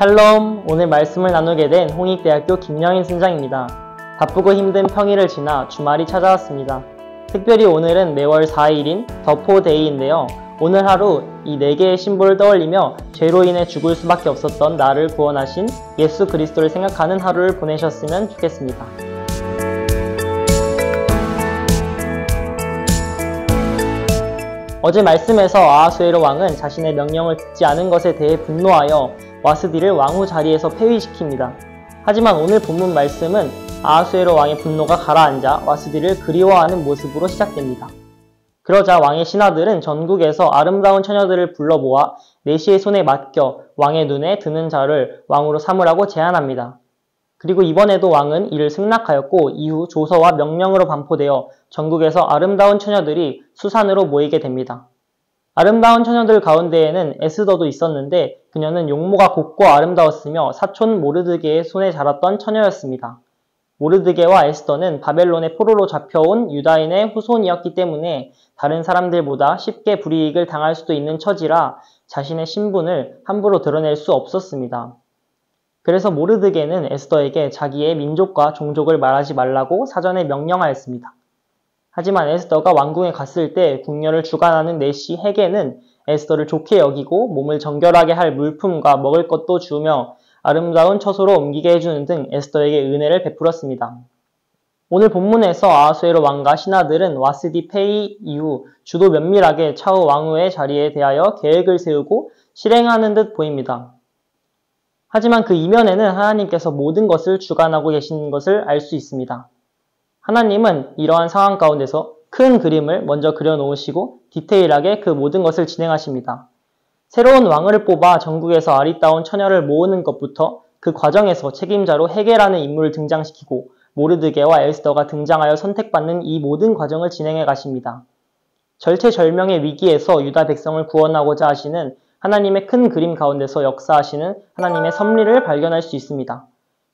샬롬! 오늘 말씀을 나누게 된 홍익대학교 김영인 순장입니다. 바쁘고 힘든 평일을 지나 주말이 찾아왔습니다. 특별히 오늘은 매월 4일인 더포데이인데요. 오늘 하루 이 4개의 심볼을 떠올리며 죄로 인해 죽을 수밖에 없었던 나를 구원하신 예수 그리스도를 생각하는 하루를 보내셨으면 좋겠습니다. 어제 말씀에서 아하수에로 왕은 자신의 명령을 듣지 않은 것에 대해 분노하여 와스디를 왕후 자리에서 폐위시킵니다. 하지만 오늘 본문 말씀은 아하수에로 왕의 분노가 가라앉아 와스디를 그리워하는 모습으로 시작됩니다. 그러자 왕의 신하들은 전국에서 아름다운 처녀들을 불러 모아 내시의 손에 맡겨 왕의 눈에 드는 자를 왕으로 삼으라고 제안합니다. 그리고 이번에도 왕은 이를 승낙하였고 이후 조서와 명령으로 반포되어 전국에서 아름다운 처녀들이 수산으로 모이게 됩니다. 아름다운 처녀들 가운데에는 에스더도 있었는데 그녀는 용모가 곱고 아름다웠으며 사촌 모르드게의 손에 자랐던 처녀였습니다. 모르드게와 에스더는 바벨론의 포로로 잡혀온 유다인의 후손이었기 때문에 다른 사람들보다 쉽게 불이익을 당할 수도 있는 처지라 자신의 신분을 함부로 드러낼 수 없었습니다. 그래서 모르드게는 에스더에게 자기의 민족과 종족을 말하지 말라고 사전에 명령하였습니다. 하지만 에스더가 왕궁에 갔을 때 궁녀를 주관하는 내시 헤게는 에스더를 좋게 여기고 몸을 정결하게 할 물품과 먹을 것도 주며 아름다운 처소로 옮기게 해주는 등 에스더에게 은혜를 베풀었습니다. 오늘 본문에서 아하수에로 왕과 신하들은 와스디 폐위 이후 주도 면밀하게 차후 왕후의 자리에 대하여 계획을 세우고 실행하는 듯 보입니다. 하지만 그 이면에는 하나님께서 모든 것을 주관하고 계신 것을 알 수 있습니다. 하나님은 이러한 상황 가운데서 큰 그림을 먼저 그려놓으시고 디테일하게 그 모든 것을 진행하십니다. 새로운 왕을 뽑아 전국에서 아리따운 처녀를 모으는 것부터 그 과정에서 책임자로 헤게라는 인물을 등장시키고 모르드게와 에스더가 등장하여 선택받는 이 모든 과정을 진행해 가십니다. 절체절명의 위기에서 유다 백성을 구원하고자 하시는 하나님의 큰 그림 가운데서 역사하시는 하나님의 섭리를 발견할 수 있습니다.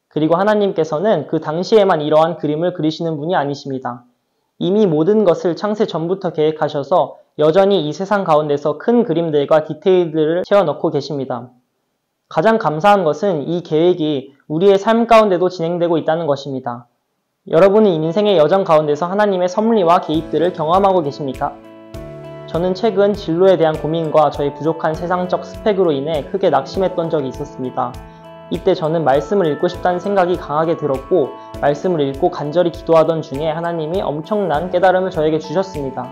그리고 하나님께서는 그 당시에만 이러한 그림을 그리시는 분이 아니십니다. 이미 모든 것을 창세 전부터 계획하셔서 여전히 이 세상 가운데서 큰 그림들과 디테일들을 채워넣고 계십니다. 가장 감사한 것은 이 계획이 우리의 삶 가운데도 진행되고 있다는 것입니다. 여러분은 인생의 여정 가운데서 하나님의 섭리와 개입들을 경험하고 계십니까? 저는 최근 진로에 대한 고민과 저의 부족한 세상적 스펙으로 인해 크게 낙심했던 적이 있었습니다. 이때 저는 말씀을 읽고 싶다는 생각이 강하게 들었고 말씀을 읽고 간절히 기도하던 중에 하나님이 엄청난 깨달음을 저에게 주셨습니다.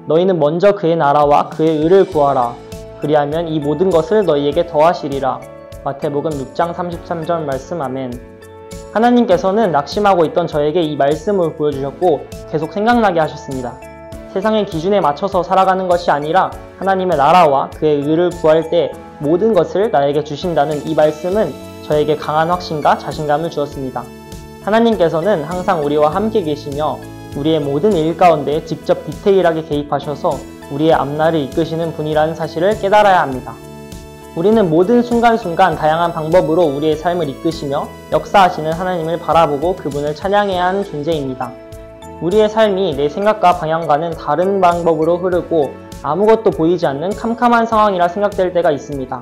너희는 먼저 그의 나라와 그의 의를 구하라. 그리하면 이 모든 것을 너희에게 더하시리라. 마태복음 6장 33절 말씀 아멘. 하나님께서는 낙심하고 있던 저에게 이 말씀을 보여주셨고 계속 생각나게 하셨습니다. 세상의 기준에 맞춰서 살아가는 것이 아니라 하나님의 나라와 그의 의를 구할 때 모든 것을 나에게 주신다는 이 말씀은 저에게 강한 확신과 자신감을 주었습니다. 하나님께서는 항상 우리와 함께 계시며 우리의 모든 일 가운데 직접 디테일하게 개입하셔서 우리의 앞날을 이끄시는 분이라는 사실을 깨달아야 합니다. 우리는 모든 순간순간 다양한 방법으로 우리의 삶을 이끄시며 역사하시는 하나님을 바라보고 그분을 찬양해야 하는 존재입니다. 우리의 삶이 내 생각과 방향과는 다른 방법으로 흐르고 아무것도 보이지 않는 캄캄한 상황이라 생각될 때가 있습니다.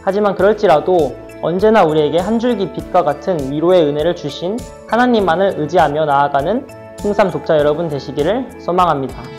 하지만 그럴지라도 언제나 우리에게 한 줄기 빛과 같은 위로의 은혜를 주신 하나님만을 의지하며 나아가는 홍삼 독자 여러분 되시기를 소망합니다.